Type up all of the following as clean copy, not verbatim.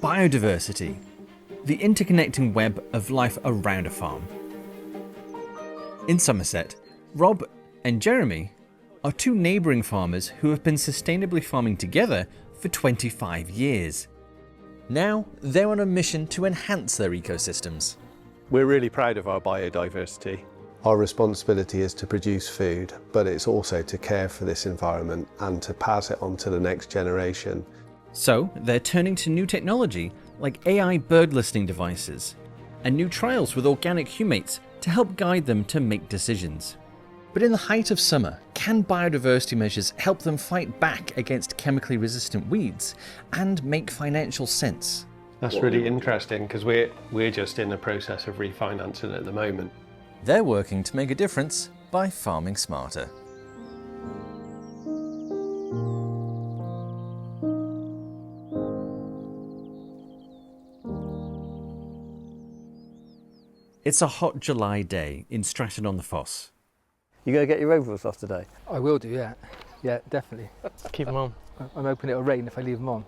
Biodiversity, the interconnecting web of life around a farm. In Somerset, Rob and Jeremy are two neighbouring farmers who have been sustainably farming together for 25 years. Now they're on a mission to enhance their ecosystems. We're really proud of our biodiversity. Our responsibility is to produce food, but it's also to care for this environment and to pass it on to the next generation. So they're turning to new technology like AI bird listening devices and new trials with organic humates to help guide them to make decisions. But in the height of summer, can biodiversity measures help them fight back against chemically resistant weeds and make financial sense? That's really interesting because we're just in the process of refinancing at the moment. They're working to make a difference by farming smarter. It's a hot July day in Stratton-on-the-Foss. You going to get your overalls off today? I will do, yeah. Yeah, definitely. Keep them on. I'm hoping it'll rain if I leave them on.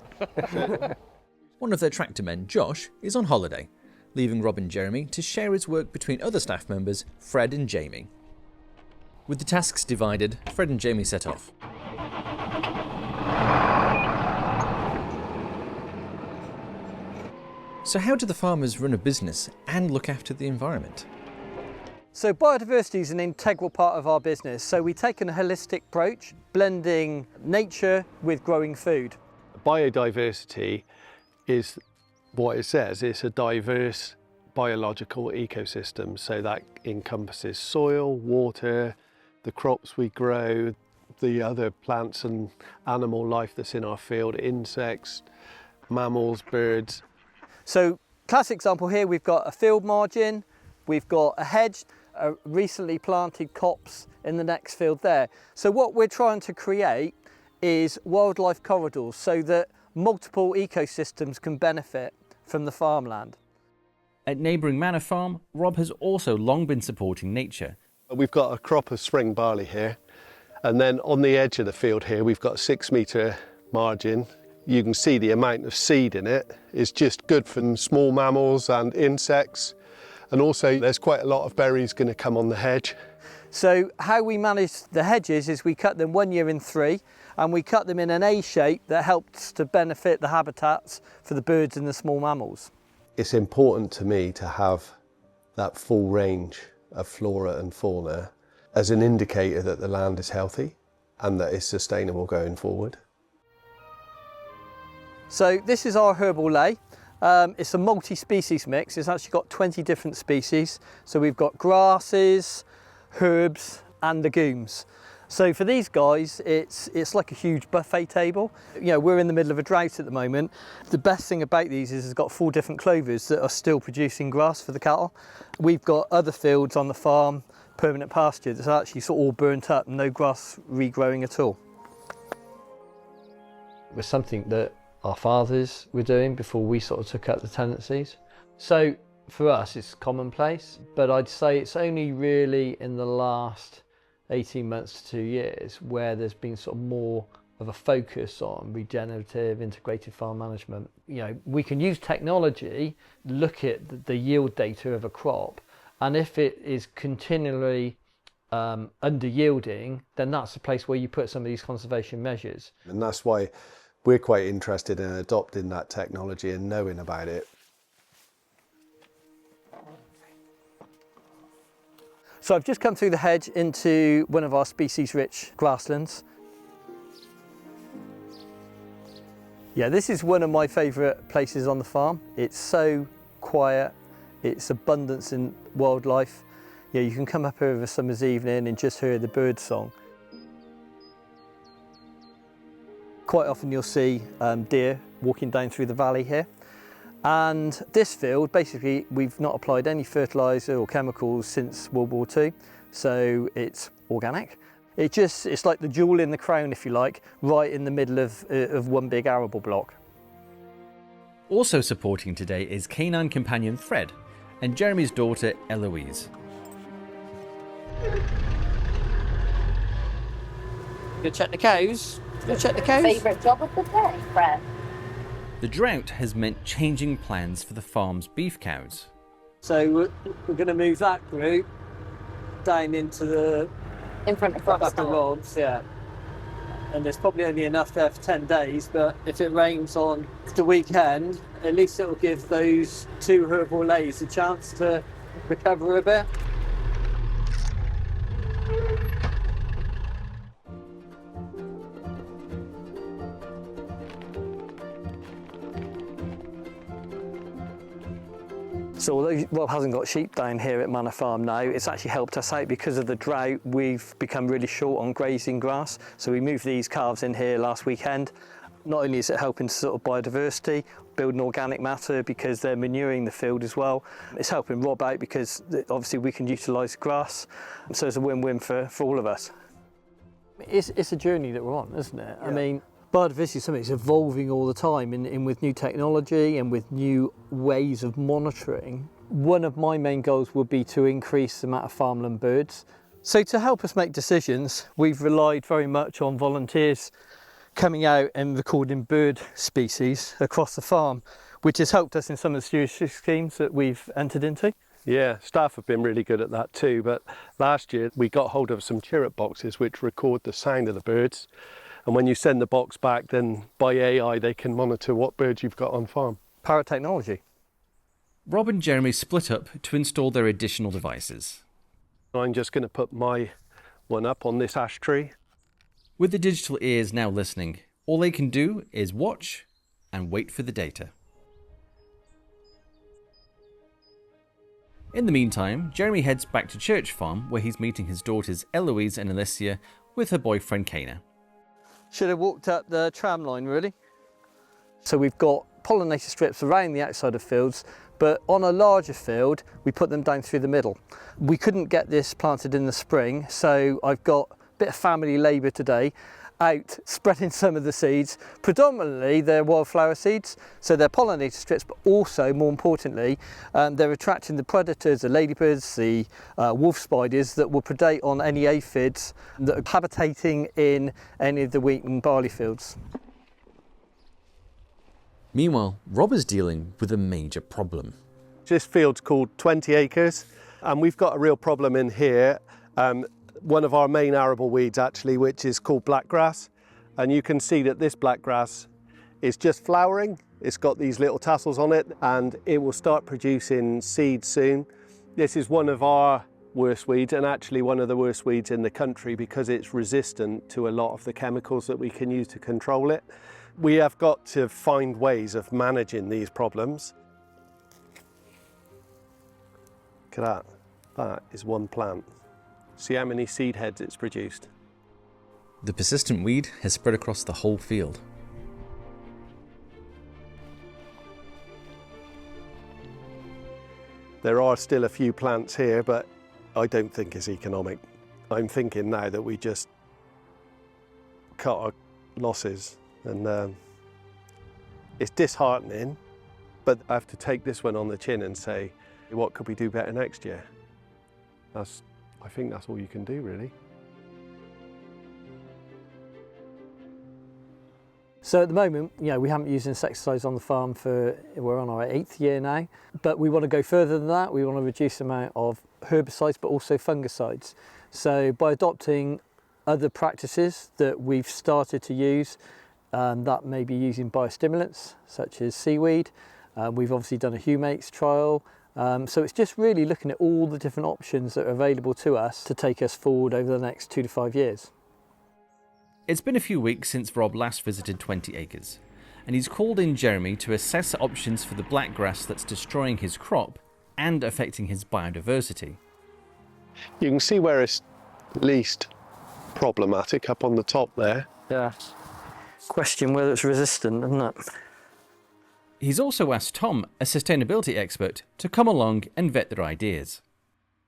One of their tractor men, Josh, is on holiday, leaving Rob and Jeremy to share his work between other staff members, Fred and Jamie. With the tasks divided, Fred and Jamie set off. So how do the farmers run a business and look after the environment? So biodiversity is an integral part of our business. So we take a holistic approach, blending nature with growing food. Biodiversity is what it says. It's a diverse biological ecosystem. So that encompasses soil, water, the crops we grow, the other plants and animal life that's in our field, insects, mammals, birds. So classic example here, we've got a field margin, we've got a hedge, a recently planted copse in the next field there. So what we're trying to create is wildlife corridors so that multiple ecosystems can benefit from the farmland. At neighbouring Manor Farm, Rob has also long been supporting nature. We've got a crop of spring barley here, and then on the edge of the field here we've got a 6-metre margin. You can see the amount of seed in it is just good for small mammals and insects. And also there's quite a lot of berries going to come on the hedge. So how we manage the hedges is we cut them 1 year in 3, and we cut them in an A shape that helps to benefit the habitats for the birds and the small mammals. It's important to me to have that full range of flora and fauna as an indicator that the land is healthy and that it's sustainable going forward. So this is our herbal ley. It's a multi-species mix. It's actually got 20 different species. So we've got grasses, herbs and legumes. So for these guys, it's like a huge buffet table. You know, we're in the middle of a drought at the moment. The best thing about these is it's got 4 different clovers that are still producing grass for the cattle. We've got other fields on the farm, permanent pasture, that's actually sort of all burnt up, no grass regrowing at all. It was something that our fathers were doing before we sort of took up the tenancies. So for us it's commonplace, but I'd say it's only really in the last 18 months to 2 years where there's been sort of more of a focus on regenerative integrated farm management. You know, we can use technology, look at the yield data of a crop, and if it is continually under yielding, then that's the place where you put some of these conservation measures. And that's why we're quite interested in adopting that technology and knowing about it. So I've just come through the hedge into one of our species-rich grasslands. Yeah, this is one of my favourite places on the farm. It's so quiet, it's abundance in wildlife. Yeah, you can come up here over a summer's evening and just hear the bird song. Quite often you'll see deer walking down through the valley here. And this field, basically, we've not applied any fertiliser or chemicals since World War II, so it's organic. It's like the jewel in the crown, if you like, right in the middle of one big arable block. Also supporting today is canine companion Fred and Jeremy's daughter Eloise. Go check the cows. Go check the cows. Favourite job of the day, Fred? The drought has meant changing plans for the farm's beef cows. So we're going to move that group down into the In front of back Ross of Rob's, yeah. And there's probably only enough there for 10 days, but if it rains on the weekend, at least it will give those 2 herbal lays a chance to recover a bit. So although Rob hasn't got sheep down here at Manor Farm now, it's actually helped us out because of the drought. We've become really short on grazing grass. So we moved these calves in here last weekend. Not only is it helping sort of biodiversity, building organic matter because they're manuring the field as well. It's helping Rob out because obviously we can utilise grass. So it's a win-win for all of us. It's a journey that we're on, isn't it? Yeah. I mean, biodiversity is something that's evolving all the time in with new technology and with new ways of monitoring. One of my main goals would be to increase the amount of farmland birds. So to help us make decisions, we've relied very much on volunteers coming out and recording bird species across the farm, which has helped us in some of the stewardship schemes that we've entered into. Yeah, staff have been really good at that too, but last year we got hold of some chirrup boxes which record the sound of the birds. And when you send the box back, then by AI, they can monitor what birds you've got on farm. Power technology. Rob and Jeremy split up to install their additional devices. I'm just going to put my one up on this ash tree. With the digital ears now listening, all they can do is watch and wait for the data. In the meantime, Jeremy heads back to Church Farm where he's meeting his daughters Eloise and Alicia with her boyfriend Kana. Should have walked up the tram line really. So we've got pollinator strips around the outside of fields, but on a larger field we put them down through the middle. We couldn't get this planted in the spring, so I've got a bit of family labour today out spreading some of the seeds. Predominantly they're wildflower seeds, so they're pollinator strips, but also more importantly they're attracting the predators, the ladybirds, the wolf spiders that will predate on any aphids that are habitating in any of the wheat and barley fields. Meanwhile, Rob is dealing with a major problem. This field's called 20 acres, and we've got a real problem in here. One of our main arable weeds actually, which is called blackgrass. And you can see that this blackgrass is just flowering. It's got these little tassels on it and it will start producing seeds soon. This is one of our worst weeds and actually one of the worst weeds in the country because it's resistant to a lot of the chemicals that we can use to control it. We have got to find ways of managing these problems. Look at that. That is one plant. See how many seed heads it's produced. The persistent weed has spread across the whole field. There are still a few plants here, but I don't think it's economic. I'm thinking now that we just cut our losses, and it's disheartening, but I have to take this one on the chin and say, what could we do better next year? I think that's all you can do, really. So at the moment, we haven't used insecticides on the farm we're on our 8th year now, but we want to go further than that. We want to reduce the amount of herbicides, but also fungicides. So by adopting other practices that we've started to use, that may be using biostimulants, such as seaweed. We've obviously done a humates trial. So it's just really looking at all the different options that are available to us to take us forward over the next 2 to 5 years. It's been a few weeks since Rob last visited 20 acres, and he's called in Jeremy to assess options for the blackgrass that's destroying his crop and affecting his biodiversity. You can see where it's least problematic up on the top there. Yeah. Question whether it's resistant, isn't it? He's also asked Tom, a sustainability expert, to come along and vet their ideas.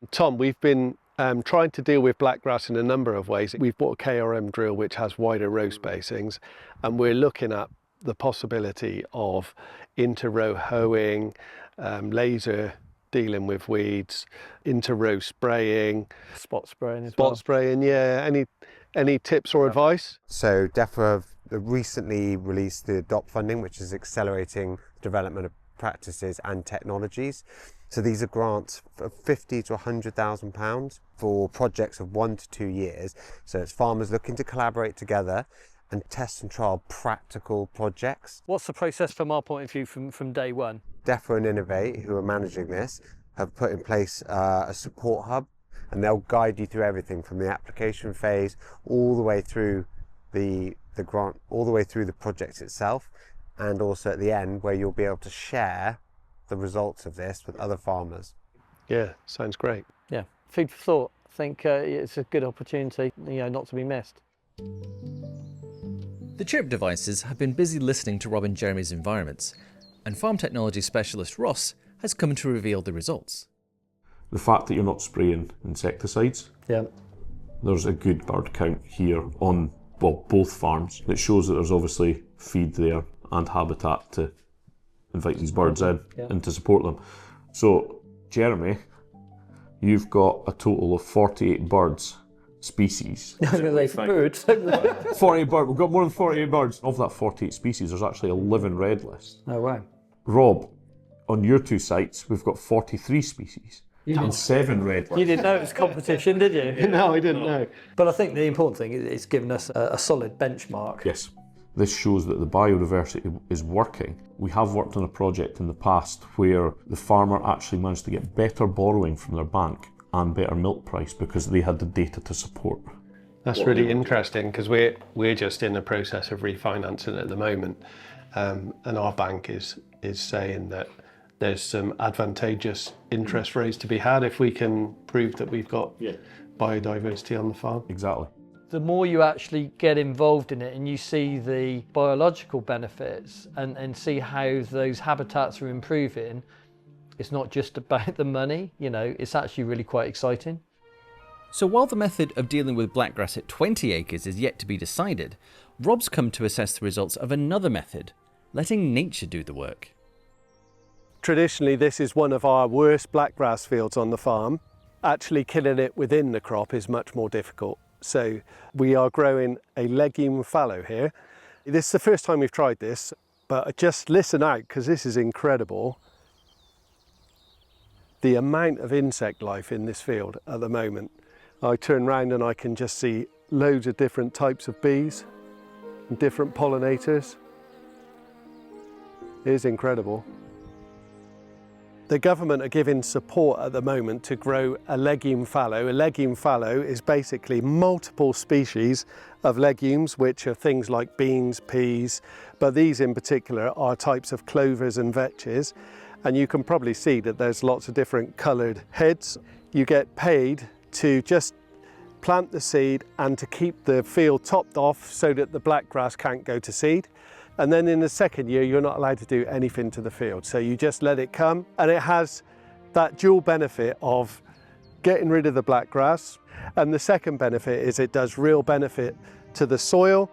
Tom, we've been trying to deal with blackgrass in a number of ways. We've bought a KRM drill which has wider row spacings, and we're looking at the possibility of inter-row hoeing, laser dealing with weeds, inter-row spraying. Spot spraying as well. well. Spot spraying, yeah. Any tips or advice? So depth of recently released the DOP funding, which is accelerating development of practices and technologies. So these are grants of £50,000 to £100,000 for projects of 1 to 2 years. So it's farmers looking to collaborate together and test and trial practical projects. What's the process from our point of view from day one? DEFRA and Innovate, who are managing this, have put in place a support hub, and they'll guide you through everything from the application phase all the way through the grant, all the way through the project itself, and also at the end where you'll be able to share the results of this with other farmers. Yeah, sounds great. Yeah, food for thought. I think it's a good opportunity, not to be missed. The chirp devices have been busy listening to Rob and Jeremy's environments, and farm technology specialist Ross has come to reveal the results. The fact that you're not spraying insecticides, Yeah. there's a good bird count here on both farms. It shows that there's obviously feed there and habitat to invite these birds in and to support them. So, Jeremy, you've got a total of 48 birds species. I was going to say birds. 48 birds, we've got more than 48 birds. Of that 48 species, there's actually a living red list. Oh, wow. Rob, on your 2 sites, we've got 43 species and 7 red lists. You didn't know it was competition, did you? No, I didn't know. But I think the important thing is it's given us a solid benchmark. Yes. This shows that the biodiversity is working. We have worked on a project in the past where the farmer actually managed to get better borrowing from their bank and better milk price because they had the data to support. That's really interesting because we're just in the process of refinancing at the moment, and our bank is saying that there's some advantageous interest rates to be had if we can prove that we've got biodiversity on the farm. Exactly. The more you actually get involved in it and you see the biological benefits and see how those habitats are improving, it's not just about the money, it's actually really quite exciting. So while the method of dealing with blackgrass at 20 acres is yet to be decided, Rob's come to assess the results of another method, letting nature do the work. Traditionally, this is one of our worst blackgrass fields on the farm. Actually killing it within the crop is much more difficult. So we are growing a legume fallow here. This is the first time we've tried this, but just listen out because this is incredible. The amount of insect life in this field at the moment. I turn around and I can just see loads of different types of bees and different pollinators. It is incredible. The government are giving support at the moment to grow a legume fallow. A legume fallow is basically multiple species of legumes, which are things like beans, peas, but these in particular are types of clovers and vetches. And you can probably see that there's lots of different coloured heads. You get paid to just plant the seed and to keep the field topped off so that the blackgrass can't go to seed. And then in the second year, you're not allowed to do anything to the field. So you just let it come. And it has that dual benefit of getting rid of the blackgrass. And the second benefit is it does real benefit to the soil,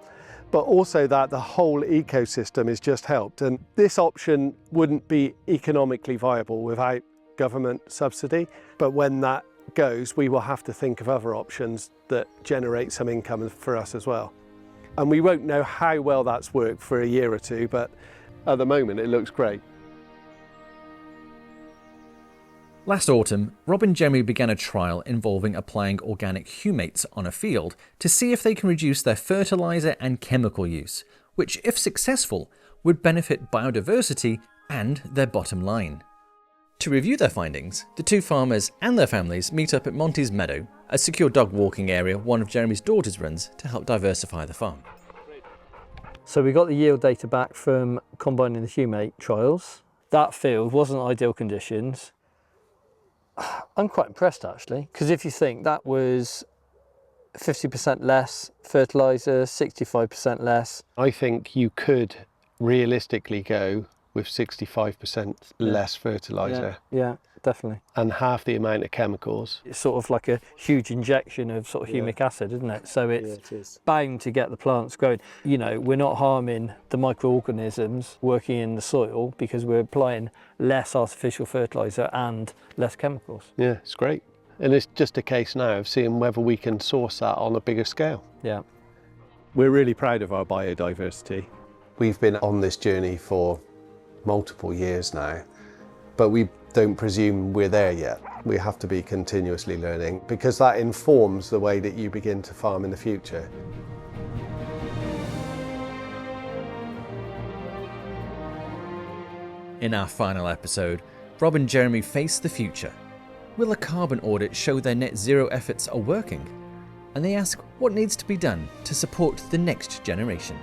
but also that the whole ecosystem is just helped. And this option wouldn't be economically viable without government subsidy. But when that goes, we will have to think of other options that generate some income for us as well. And we won't know how well that's worked for a year or two, but at the moment it looks great. Last autumn, Rob and Jeremy began a trial involving applying organic humates on a field to see if they can reduce their fertiliser and chemical use, which, if successful, would benefit biodiversity and their bottom line. To review their findings, the two farmers and their families meet up at Monty's Meadow, a secure dog walking area one of Jeremy's daughters runs to help diversify the farm. So we got the yield data back from combining the humate trials. That field wasn't ideal conditions. I'm quite impressed actually, because if you think that was 50% less fertiliser, 65% less. I think you could realistically go with 65% less fertiliser. Yeah, definitely. And half the amount of chemicals. It's sort of like a huge injection of sort of humic acid, isn't it? So it's bound to get the plants growing. We're not harming the microorganisms working in the soil because we're applying less artificial fertiliser and less chemicals. Yeah, it's great. And it's just a case now of seeing whether we can source that on a bigger scale. Yeah. We're really proud of our biodiversity. We've been on this journey for multiple years now, but we don't presume we're there yet. We have to be continuously learning because that informs the way that you begin to farm in the future. In our final episode, Rob and Jeremy face the future. Will a carbon audit show their net zero efforts are working? And they ask what needs to be done to support the next generation.